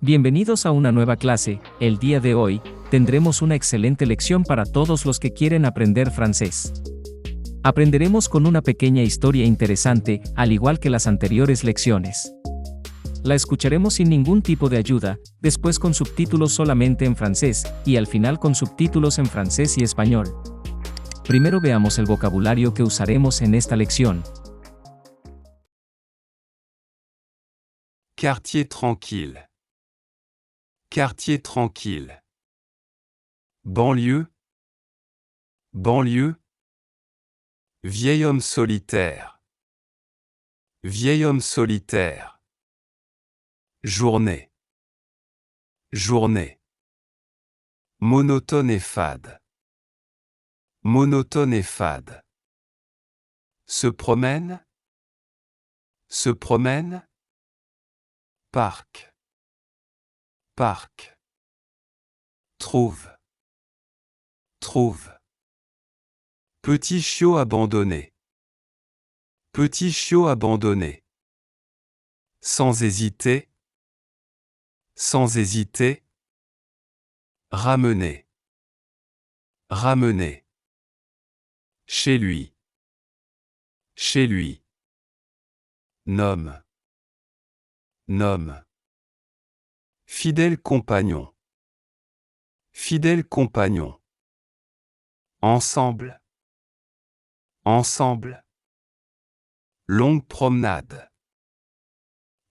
Bienvenidos a una nueva clase. El día de hoy, tendremos una excelente lección para todos los que quieren aprender francés. Aprenderemos con una pequeña historia interesante, al igual que las anteriores lecciones. La escucharemos sin ningún tipo de ayuda, después con subtítulos solamente en francés, y al final con subtítulos en francés y español. Primero veamos el vocabulario que usaremos en esta lección. Quartier tranquille. Quartier tranquille. Banlieue. Banlieue. Vieil homme solitaire. Vieil homme solitaire. Journée. Journée. Monotone et fade. Monotone et fade. Se promène. Se promène. Parc. Parc. Trouve. Trouve. Petit chiot abandonné. Petit chiot abandonné. Sans hésiter. Sans hésiter. Ramener. Ramener. Chez lui. Chez lui. Nomme. Nomme. Fidèle compagnon. Fidèle compagnon. Ensemble. Ensemble. Longue promenade.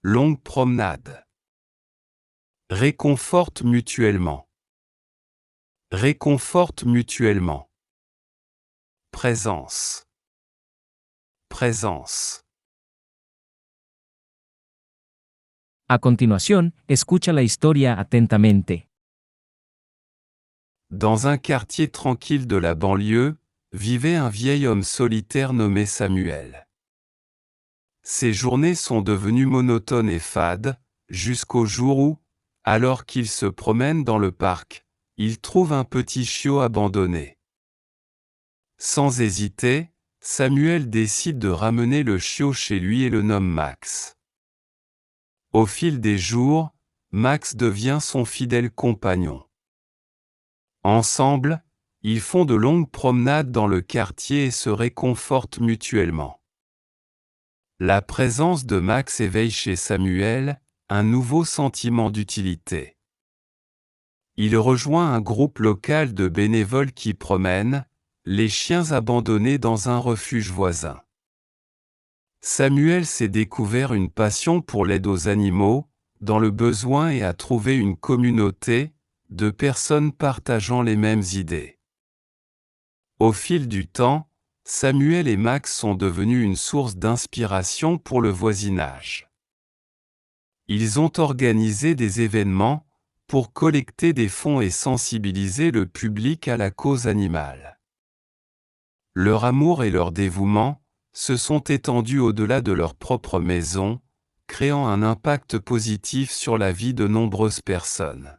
Longue promenade. Réconforte mutuellement. Réconforte mutuellement. Présence. Présence. A continuación, escucha la historia atentamente. Dans un quartier tranquille de la banlieue, vivait un vieil homme solitaire nommé Samuel. Ses journées sont devenues monotones et fades, jusqu'au jour où, alors qu'il se promène dans le parc, il trouve un petit chiot abandonné. Sans hésiter, Samuel décide de ramener le chiot chez lui et le nomme Max. Au fil des jours, Max devient son fidèle compagnon. Ensemble, ils font de longues promenades dans le quartier et se réconfortent mutuellement. La présence de Max éveille chez Samuel un nouveau sentiment d'utilité. Il rejoint un groupe local de bénévoles qui promènent les chiens abandonnés dans un refuge voisin. Samuel s'est découvert une passion pour l'aide aux animaux, dans le besoin et a trouvé une communauté de personnes partageant les mêmes idées. Au fil du temps, Samuel et Max sont devenus une source d'inspiration pour le voisinage. Ils ont organisé des événements pour collecter des fonds et sensibiliser le public à la cause animale. Leur amour et leur dévouement se sont étendus au-delà de leur propre maison, créant un impact positif sur la vie de nombreuses personnes.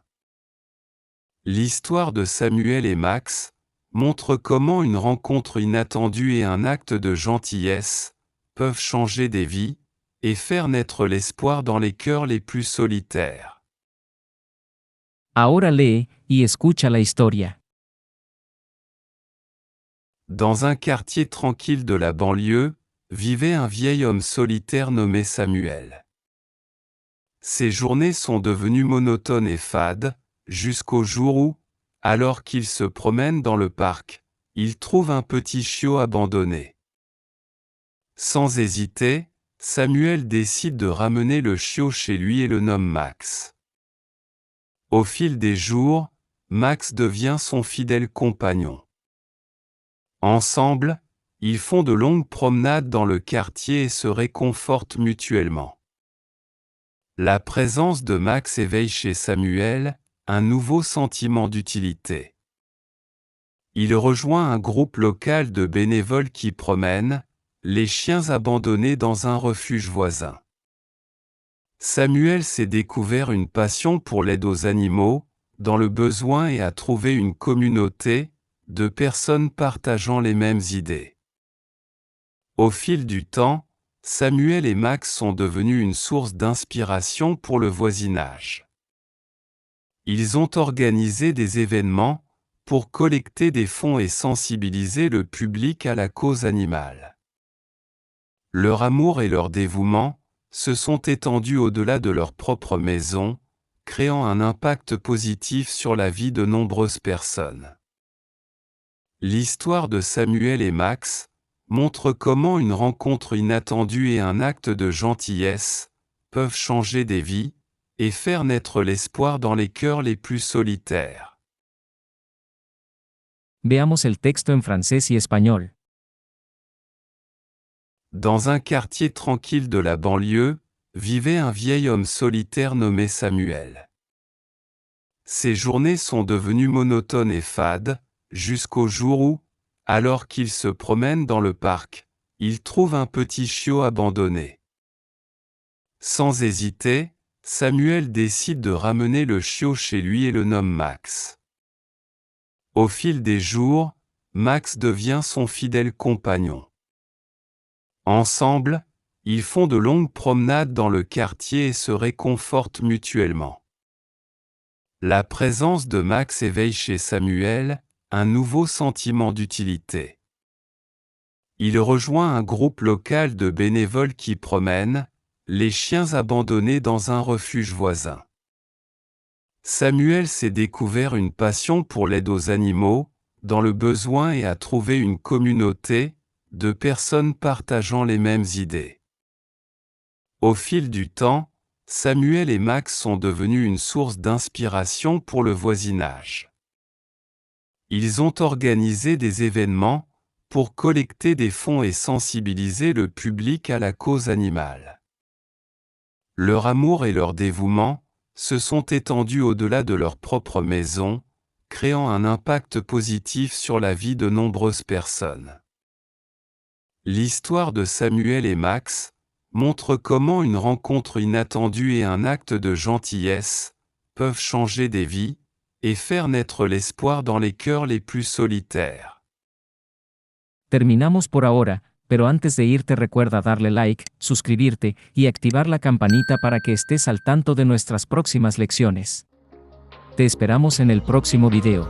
L'histoire de Samuel et Max montre comment une rencontre inattendue et un acte de gentillesse peuvent changer des vies et faire naître l'espoir dans les cœurs les plus solitaires. Ahora lee y escucha la historia. Dans un quartier tranquille de la banlieue, vivait un vieil homme solitaire nommé Samuel. Ses journées sont devenues monotones et fades, jusqu'au jour où, alors qu'il se promène dans le parc, il trouve un petit chiot abandonné. Sans hésiter, Samuel décide de ramener le chiot chez lui et le nomme Max. Au fil des jours, Max devient son fidèle compagnon. Ensemble, ils font de longues promenades dans le quartier et se réconfortent mutuellement. La présence de Max éveille chez Samuel un nouveau sentiment d'utilité. Il rejoint un groupe local de bénévoles qui promènent les chiens abandonnés dans un refuge voisin. Samuel s'est découvert une passion pour l'aide aux animaux, dans le besoin et a trouvé une communauté de personnes partageant les mêmes idées. Au fil du temps, Samuel et Max sont devenus une source d'inspiration pour le voisinage. Ils ont organisé des événements pour collecter des fonds et sensibiliser le public à la cause animale. Leur amour et leur dévouement se sont étendus au-delà de leur propre maison, créant un impact positif sur la vie de nombreuses personnes. L'histoire de Samuel et Max montre comment une rencontre inattendue et un acte de gentillesse peuvent changer des vies et faire naître l'espoir dans les cœurs les plus solitaires. Veamos el texto en francés y español. Dans un quartier tranquille de la banlieue, vivait un vieil homme solitaire nommé Samuel. Ses journées sont devenues monotones et fades, jusqu'au jour où, alors qu'il se promène dans le parc, il trouve un petit chiot abandonné. Sans hésiter, Samuel décide de ramener le chiot chez lui et le nomme Max. Au fil des jours, Max devient son fidèle compagnon. Ensemble, ils font de longues promenades dans le quartier et se réconfortent mutuellement. La présence de Max éveille chez Samuel un nouveau sentiment d'utilité. Il rejoint un groupe local de bénévoles qui promènent les chiens abandonnés dans un refuge voisin. Samuel s'est découvert une passion pour l'aide aux animaux, dans le besoin et a trouvé une communauté de personnes partageant les mêmes idées. Au fil du temps, Samuel et Max sont devenus une source d'inspiration pour le voisinage. Ils ont organisé des événements pour collecter des fonds et sensibiliser le public à la cause animale. Leur amour et leur dévouement se sont étendus au-delà de leur propre maison, créant un impact positif sur la vie de nombreuses personnes. L'histoire de Samuel et Max montre comment une rencontre inattendue et un acte de gentillesse peuvent changer des vies et faire naître l'espoir dans les cœurs les plus solitaires. Terminamos por ahora, pero antes de irte recuerda darle like, suscribirte y activar la campanita para que estés al tanto de nuestras próximas lecciones. Te esperamos en el próximo video.